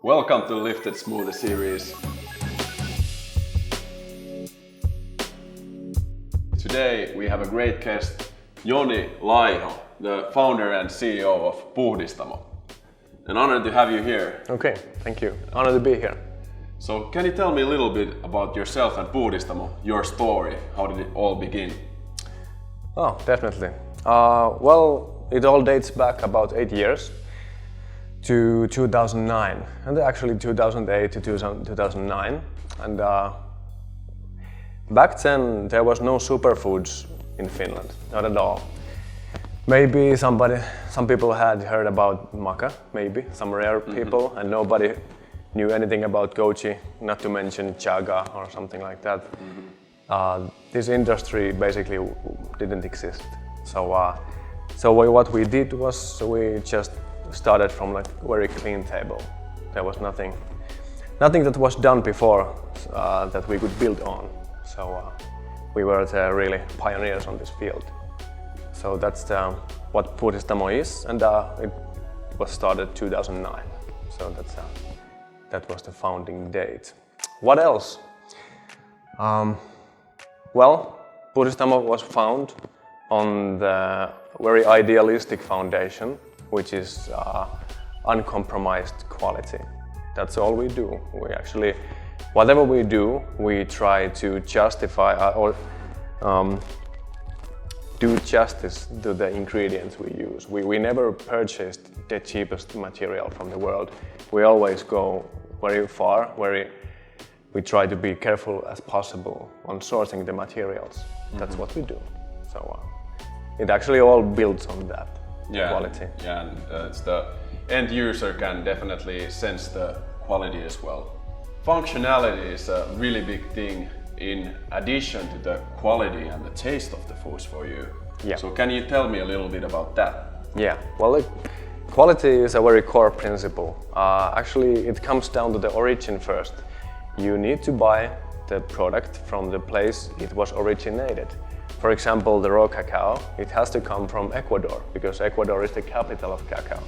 Welcome to Lifted Smoothie series. Today we have a great guest, Joni Laiho, the founder and CEO of Puhdistamo. An honor to have you here. Okay, thank you. Honor to be here. So can you tell me a little bit about yourself and Puhdistamo, your story? How did it all begin? Oh, definitely. Well, it all dates back about 8 years to 2009, and actually 2008 to 2009. And back then there was no superfoods in Finland, not at all. Maybe some people had heard about maca, maybe some rare people, and nobody knew anything about goji, not to mention chaga or something like that. This industry basically didn't exist. So what we did was we just started from like very clean table. There was nothing that was done before that we could build on. So we were the really pioneers on this field. So that's what Puhdistamo is, and it was started 2009. So that was the founding date. What else? Well, Puhdistamo was found on the very idealistic foundation, which is uncompromised quality. That's all we do. We actually, whatever we do, we try to justify or do justice to the ingredients we use. We never purchased the cheapest material from the world. We always go very far, we try to be careful as possible on sourcing the materials. That's what we do. So it actually all builds on that quality. Yeah, and it's the end user can definitely sense the quality as well. Functionality is a really big thing in addition to the quality and the taste of the foods for you. Yeah. So can you tell me a little bit about that? Yeah, well, quality is a very core principle. Actually, it comes down to the origin first. You need to buy the product from the place it was originated. For example, the raw cacao, it has to come from Ecuador, because Ecuador is the capital of cacao.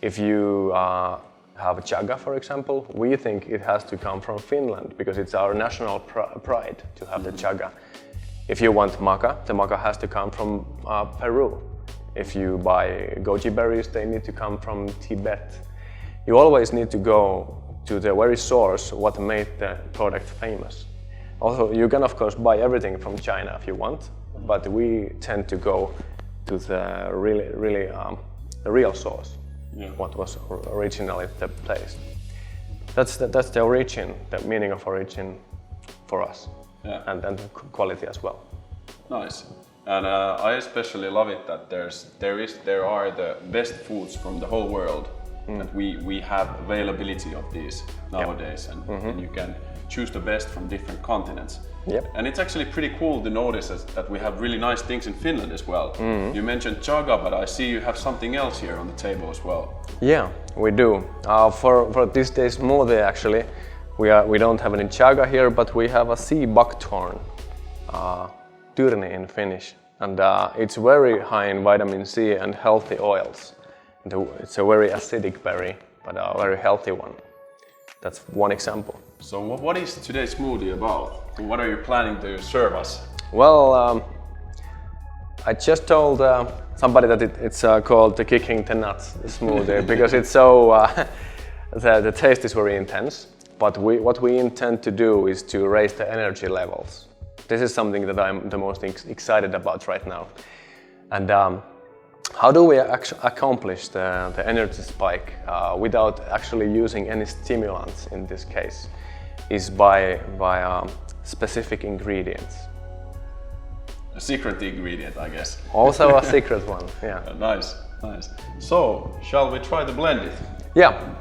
If you have chaga, for example, we think it has to come from Finland, because it's our national pride to have the chaga. If you want maca, the maca has to come from Peru. If you buy goji berries, they need to come from Tibet. You always need to go to the very source what made the product famous. Also, you can of course buy everything from China if you want, but we tend to go to the the real source, what was originally the place. That's the origin, the meaning of origin for us, and the quality as well. Nice. And I especially love it that there are the best foods from the whole world, and we have availability of these nowadays, and you can choose the best from different continents. Yep. And it's actually pretty cool to notice that we have really nice things in Finland as well. You mentioned chaga, but I see you have something else here on the table as well. Yeah, we do. For this day's smoothie, actually, we don't have any chaga here, but we have a sea buckthorn, tyrni in Finnish, and it's very high in vitamin C and healthy oils. It's a very acidic berry, but a very healthy one. That's one example. So what is today's smoothie about? What are you planning to serve us? Well, I just told somebody that it's called the kicking the nuts smoothie because it's so the taste is very intense. But what we intend to do is to raise the energy levels. This is something that I'm the most excited about right now. And how do we accomplish the energy spike without actually using any stimulants in this case? Is by specific ingredients. A secret ingredient, I guess. Also a secret one, yeah. Nice. So, shall we try to blend it? Yeah,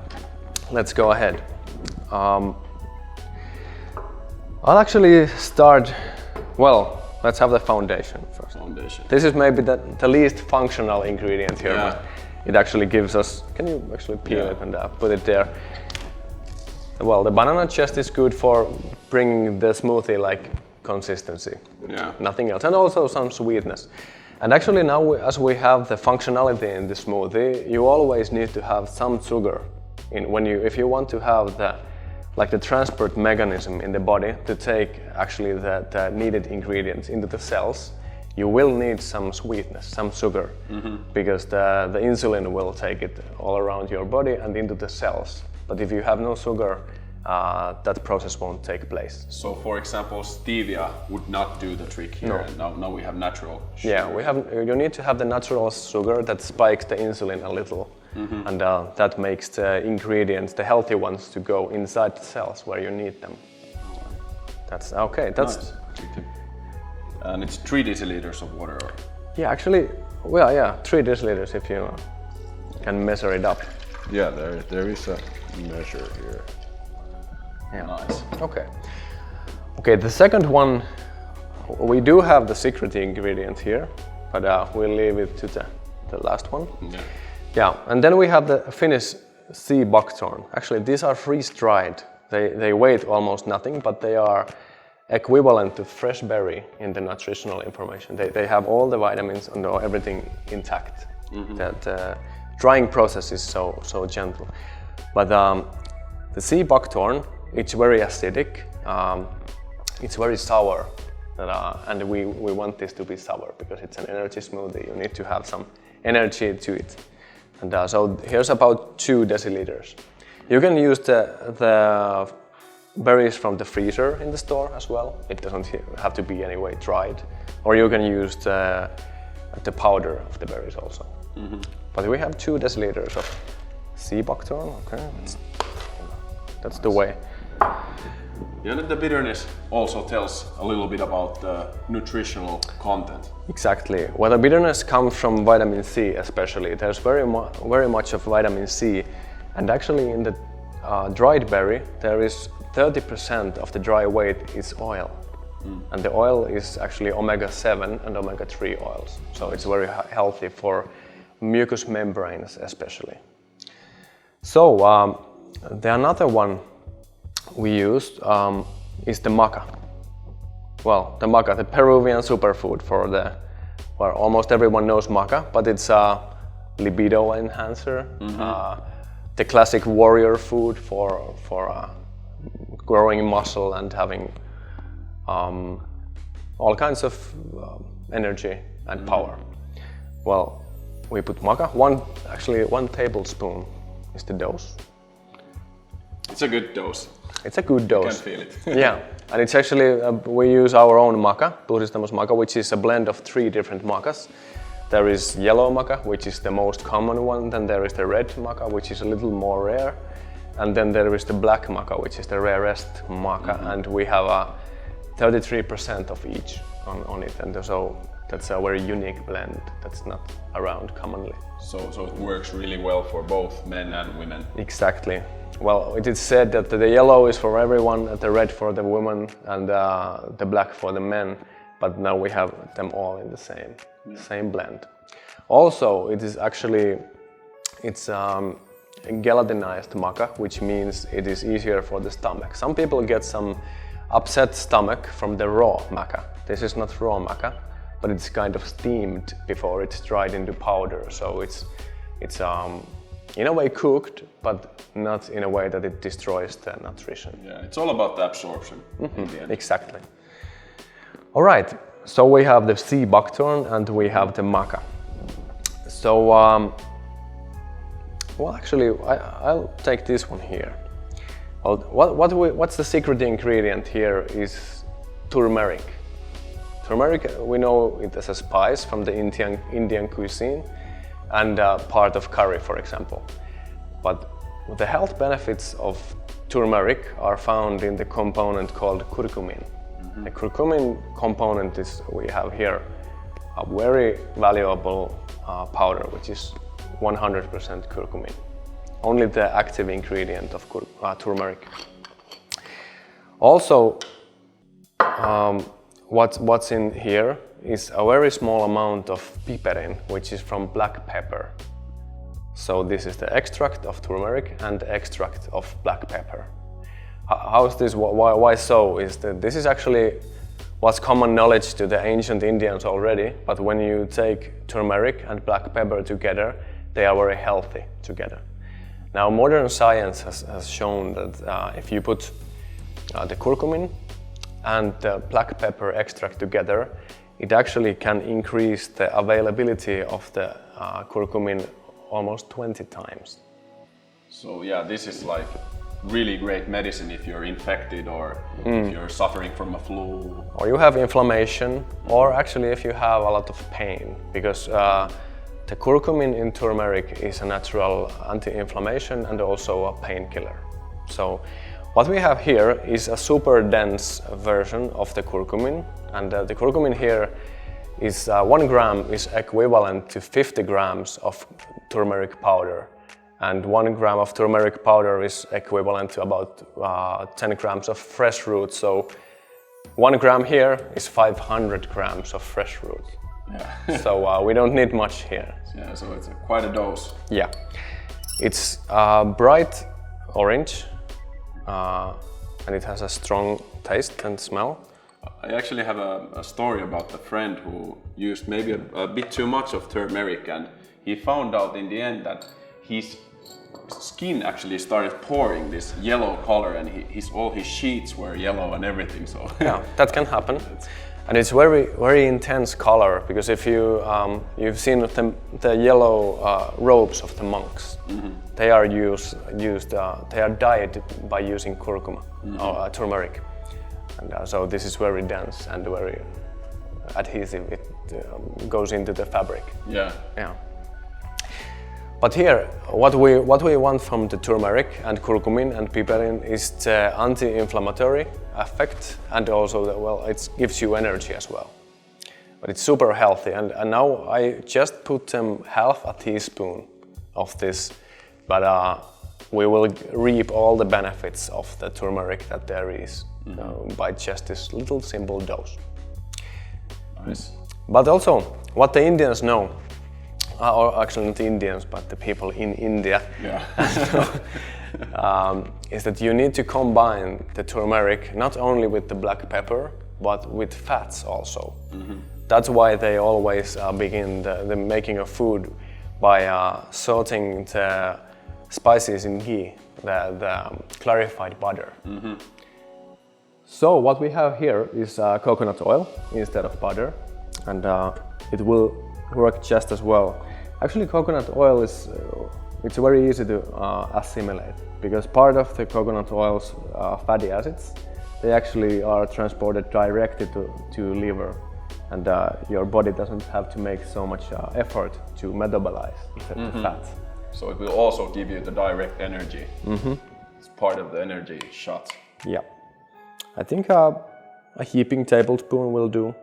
let's go ahead. I'll actually start, well, let's have the foundation first. This is maybe the least functional ingredient here, but it actually gives us, can you actually peel it and put it there? Well, the banana just is good for bringing the smoothie like consistency, nothing else, and also some sweetness. And actually now, as we have the functionality in the smoothie, you always need to have some sugar If you want to have the transport mechanism in the body to take actually the needed ingredients into the cells, you will need some sweetness, some sugar, because the insulin will take it all around your body and into the cells. But if you have no sugar, that process won't take place. So, for example, stevia would not do the trick here. No. And now we have natural sugar. Yeah, you need to have the natural sugar that spikes the insulin a little, and that makes the ingredients, the healthy ones, to go inside the cells where you need them. That's okay. That's nice. And it's 3 deciliters of water. Yeah, actually, well, yeah, 3 deciliters if you can measure it up. Yeah, there is a measure here. Yeah. Nice. Okay, the second one, we do have the secret ingredient here, but we'll leave it to the last one. Yeah, and then we have the Finnish sea buckthorn. Actually, these are freeze-dried. They weigh almost nothing, but they are equivalent to fresh berry in the nutritional information. They have all the vitamins and everything intact. That drying process is so gentle. But the sea buckthorn, it's very acidic. It's very sour, and we want this to be sour because it's an energy smoothie. You need to have some energy to it. And so here's about 2 deciliters. You can use the berries from the freezer in the store as well. It doesn't have to be anyway dried. Or you can use the powder of the berries also. But we have 2 deciliters of sea buckthorn. Okay, that's the way. Yeah, and the bitterness also tells a little bit about the nutritional content. Exactly. Well, the bitterness comes from vitamin C especially. There's very much of vitamin C, and actually in the dried berry there is 30% of the dry weight is oil. And the oil is actually omega-7 and omega-3 oils. So it's very healthy for mucous membranes especially. So the another one we used is the maca. Well, the maca, the Peruvian superfood where almost everyone knows maca, but it's a libido enhancer, the classic warrior food for growing muscle and having all kinds of energy and power. Well, we put maca. 1 tablespoon is the dose. It's a good dose. It's a good dose. You can feel it. Yeah, and it's actually, we use our own maca, Puhdistamo's maca, which is a blend of 3 different macas. There is yellow maca, which is the most common one, then there is the red maca, which is a little more rare, and then there is the black maca, which is the rarest maca, and we have 33% of each on it, and so that's a very unique blend that's not around commonly. So it works really well for both men and women. Exactly. Well, it is said that the yellow is for everyone, the red for the women, and the black for the men. But now we have them all in the same blend. Also, it is actually gelatinized maca, which means it is easier for the stomach. Some people get some upset stomach from the raw maca. This is not raw maca, but it's kind of steamed before it's dried into powder. So it's in a way cooked, but not in a way that it destroys the nutrition. Yeah, it's all about the absorption in the end. Exactly. All right, so we have the sea buckthorn and we have the maca. So, well, actually, I'll take this one here. Well, what's the secret ingredient here is turmeric. Turmeric, we know it as a spice from the Indian cuisine and part of curry, for example. But the health benefits of turmeric are found in the component called curcumin. The curcumin component is, we have here, a very valuable powder, which is 100% curcumin. Only the active ingredient of turmeric. Also, what's in here is a very small amount of piperin, which is from black pepper. So this is the extract of turmeric and the extract of black pepper. How is this? Why so? This is actually what's common knowledge to the ancient Indians already, but when you take turmeric and black pepper together, they are very healthy together. Now, modern science has shown that if you put the curcumin and the black pepper extract together, it actually can increase the availability of the curcumin almost 20 times. So yeah, this is like really great medicine if you're infected or if you're suffering from a flu. Or you have inflammation, or actually if you have a lot of pain, because the curcumin in turmeric is a natural anti-inflammation and also a painkiller. So what we have here is a super dense version of the curcumin, and the curcumin here is 1 gram is equivalent to 50 grams of turmeric powder, and 1 gram of turmeric powder is equivalent to about 10 grams of fresh root. So 1 gram here is 500 grams of fresh root. Yeah. So we don't need much here. Yeah, so it's quite a dose. Yeah, it's bright orange and it has a strong taste and smell. I actually have a story about a friend who used maybe a bit too much of turmeric, and he found out in the end that his skin actually started pouring this yellow color, and all his sheets were yellow and everything. So yeah, that can happen. And it's very intense color, because if you've seen the yellow robes of the monks, they are they are dyed by using curcuma or turmeric, and so this is very dense and very adhesive. It goes into the fabric. Yeah. Yeah. But here, what we want from the turmeric and curcumin and piperin is the anti-inflammatory effect, and also it gives you energy as well. But it's super healthy, and now I just put half a teaspoon of this, but we will reap all the benefits of the turmeric that there is by just this little simple dose. Nice. But also, what the Indians know, or actually not the Indians, but the people in India, is that you need to combine the turmeric not only with the black pepper, but with fats also. That's why they always begin the making of food by sauteing the spices in ghee, the clarified butter. So what we have here is coconut oil instead of butter, and it will work just as well. Actually, coconut oil is it's very easy to assimilate, because part of the coconut oil's fatty acids, they actually are transported directly to liver, and your body doesn't have to make so much effort to metabolize the fat. So it will also give you the direct energy. It's part of the energy shot. Yeah, I think a heaping tablespoon will do.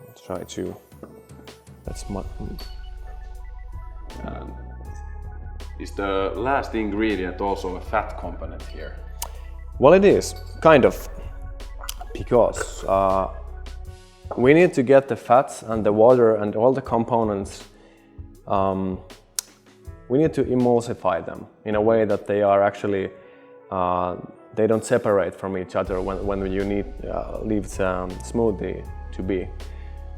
Let's try to. That's my. Is the last ingredient also a fat component here? Well, it is, kind of, because we need to get the fats and the water and all the components, we need to emulsify them in a way that they are actually, they don't separate from each other when you leave the smoothie to be.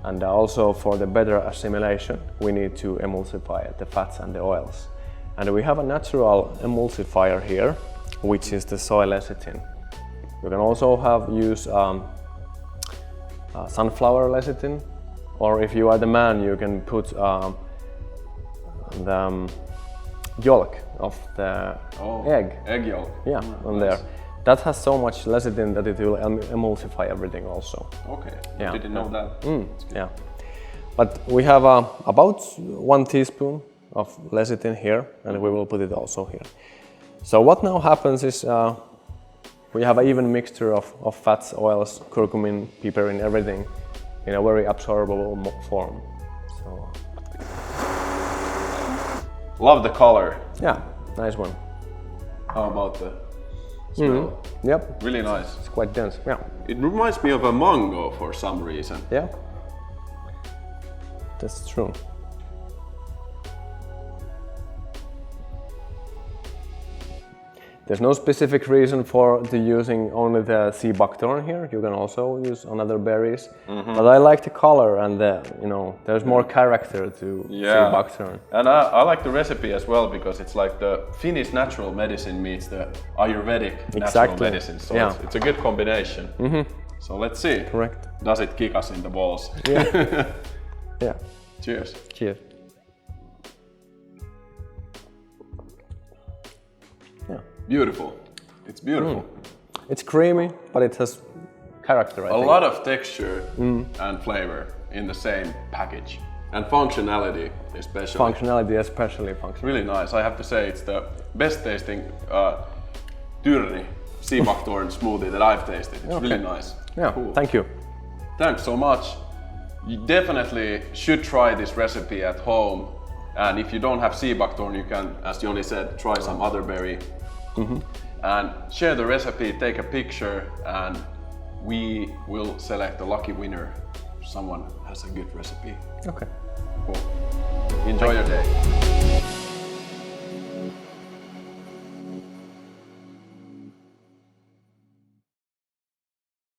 And also for the better assimilation, we need to emulsify the fats and the oils. And we have a natural emulsifier here, which is the soy lecithin. You can also use sunflower lecithin, or if you are the man, you can put the yolk of the egg. Egg yolk. Yeah, on there. That has so much lecithin that it will emulsify everything also. Okay, Yeah. didn't know that. Yeah, but we have about 1 teaspoon of lecithin here, and we will put it also here. So what now happens is we have an even mixture of fats, oils, curcumin, piperin, everything in a very absorbable form. So Love the color. yeah, nice one. How about the smell? Yep, Really nice. it's quite dense. Yeah, It reminds me of a mango for some reason. yeah, that's true. There's no specific reason for using only the sea buckthorn here. You can also use other berries. But I like the color and there's more character to sea buckthorn. And I like the recipe as well because it's like the Finnish natural medicine meets the Ayurvedic natural medicine. So it's a good combination. So let's see. Correct. Does it kick us in the balls? Yeah. Yeah. Cheers. Cheers. Yeah. Beautiful. It's beautiful. It's creamy, but it has character, I think. A lot of texture and flavor in the same package. And functionality especially. Functionality especially. Really nice. I have to say it's the best tasting Tyrni sea buckthorn smoothie that I've tasted. It's really nice. Yeah, cool. Thank you. Thanks so much. You definitely should try this recipe at home. And if you don't have sea buckthorn, you can, as Joni said, try some other berry. And share the recipe, take a picture, and we will select a lucky winner. Someone has a good recipe. Okay. Cool. Enjoy your day.